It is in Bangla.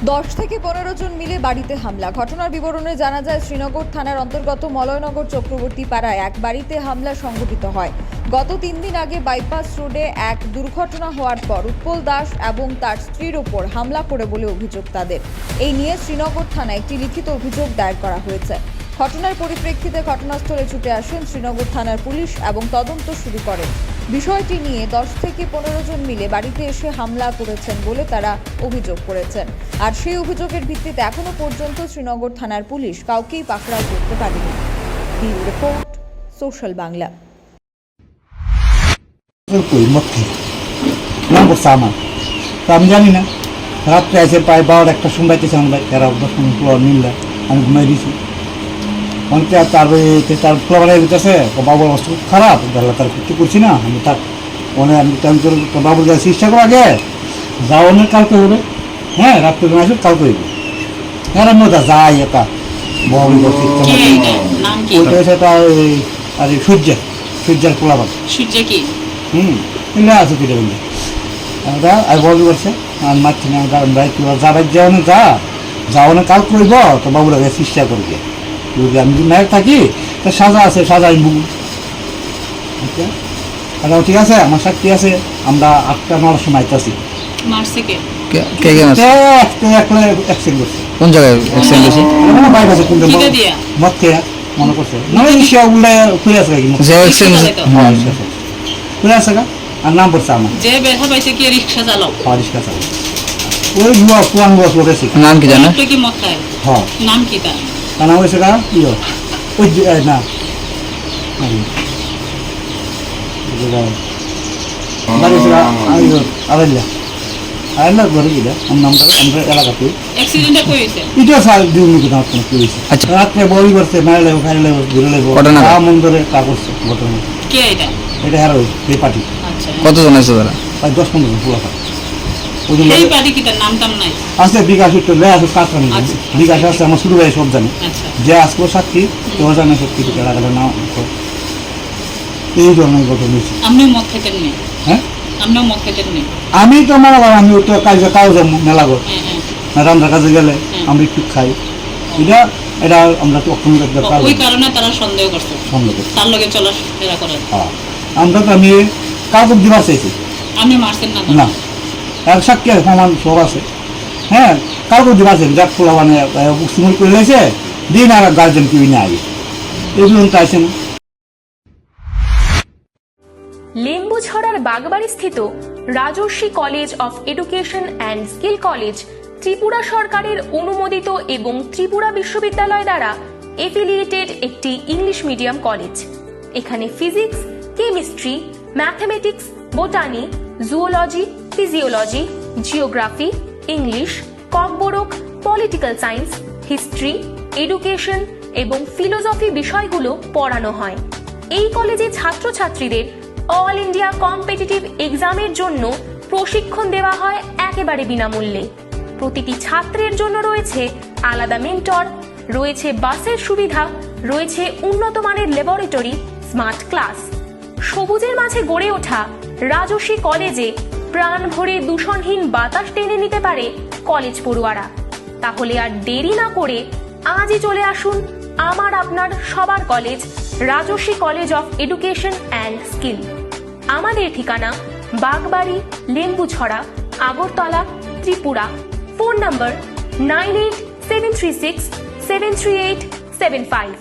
10 থেকে 15 জন মিলে বাড়িতে হামলা। ঘটনার বিবরণে জানা যায়, শ্রীনগর থানার অন্তর্গত মলয়নগর চক্রবর্তী পাড়ায় এক বাড়িতে হামলা সংঘটিত হয়। গত 3 দিন আগে বাইপাস রোডে এক দুর্ঘটনা হওয়ার পর উৎপল দাস এবং তার স্ত্রীর ওপর হামলা করে বলে অভিযোগ তাদের। এই নিয়ে শ্রীনগর থানায় একটি লিখিত অভিযোগ দায়ের করা হয়েছে। ঘটনার পরিপ্রেক্ষিতে ঘটনাস্থলে ছুটে আসেন শ্রীনগর থানার পুলিশ এবং তদন্ত শুরু করেন। বিষয়টি নিয়ে 10 থেকে 15 জন মিলে বাড়িতে এসে হামলা করেছেন বলে তারা অভিযোগ করেছেন। আর সেই অভিযোগের ভিত্তিতে এখনো পর্যন্ত শ্রীনগর থানার পুলিশ কাউকেই পাকড়াও করতে পারেনি। Bureau report, social Bangla. আমি জানি না, রাত্রে এসে প্রায় 12-1টা শুনবাইতেছে আমরা, এরা 10 মিনিট নিলে আমি ঘুমাই দিয়েছি। অনেকে তার ফ্লোরের ভিতরে বাবুর অবস্থা খুব খারাপ, তার কিছু করছি না আমি, তার মনে আমি বাবুর কাছে চিকিৎসা করা আগে যাও অনেক কালকে হবে। হ্যাঁ, রাত্রে আসবে কালকে হইবে। হ্যাঁ, মজা যাই এটা বাবু করছি ওইটা সেটা আর সূর্যের পোলাবাদ সূর্য কি এগুলো আছে পিঠে বললে আর বলবি করছে আর মারছি না যারা যাও না কাল করব তো বাবুরা চিকিৎসা করবে। যদি আমি যদি নায়ক থাকি তো সাজা আছে, সাজা আমি বুঝি। আচ্ছা, ঠিক আছে, আমার সাক্ষী আছে। আমরা 8টা-9টার সময় আইতাছি। কোন জায়গায় অ্যাক্সিডেন্ট হয়েছে? মদ খেয়ে মনে করছে না ইসিয়া উল্লে খুলে আছে খুলে আছে গা। আর নাম পড়ছে আমার রিক্সা চালক। ওই পুরান বস লোক আছে। নাম কি জানা? হ্যাঁ, নাম কি তার? তার নাম হয়েছে গা ওই না আড়াইলা ঘরে গিয়ে আমার নামটা আমরা এলাকাতে রাত্রে বই করছে, মেরে লেবো, খাই লেবো, ঘুরে লেবো, মন ধরে তা করছে ঘটনা। এটা হ্যাঁ এই পার্টি। কতজন আছে তারা? প্রায় 10-15 জন পুরো আছে। বিকাশ কাজ বিকাশ আছে, আমার শুরু হয় সব জানে। যে আজকেও সাক্ষী কেউ জানে সব কিছু এলাকার নাম এই ধরনের ঘটনা হয়েছে। হ্যাঁ, আমি তো মেলা আমি তো কাজে মেলা কর রান্নার কাজে গেলে আমরা একটু খাই। এটা আমরা তো সন্দেহ করছে আমরা তো আমি কাগজ দিবার চাইছি না, এক সাক্ষী সমান সব আছে। হ্যাঁ, কাগজ দিবার চাইছি, যাক খোলা মানে সিমল করে লেছে দিন আর গার্জেন কেউ না আগে এগুলো চাইছে না। লেম্বুছড়ার বাগবাড়ি স্থিত Rajarshi college of education and skill college Tripura সরকারের অনুমোদিত এবং ত্রিপুরা বিশ্ববিদ্যালয় দ্বারা এফিলিয়েটেড একটি ইংলিশ মিডিয়াম কলেজ। এখানে physics, chemistry, mathematics, botany, zoology, physiology, geography, English, Kokborok, political science, history, education এবং ফিলোসফি বিষয়গুলো পড়ানো হয়। এই কলেজে ছাত্রছাত্রীদের অল ইন্ডিয়া কম্পিটিটিভ এক্সামের জন্য প্রশিক্ষণ দেওয়া হয় একেবারে বিনামূল্যে। প্রতিটি ছাত্রের জন্য রয়েছে আলাদা মেন্টর, রয়েছে বাসের সুবিধা, রয়েছে উন্নত মানের ল্যাবরেটরি, স্মার্ট ক্লাস। সবুজের মাঝে গড়ে ওঠা রাজর্ষি কলেজে প্রাণ ভরে দূষণহীন বাতাস টেনে নিতে পারে কলেজ পড়ুয়ারা। তাহলে আর দেরি না করে আজই চলে আসুন আমার আপনার সবার college Rajarshi college of education and skill. আমাদের ঠিকানা বাগবাড়ি, লেম্বুছড়া, আগরতলা, ত্রিপুরা। Phone number 9873673875।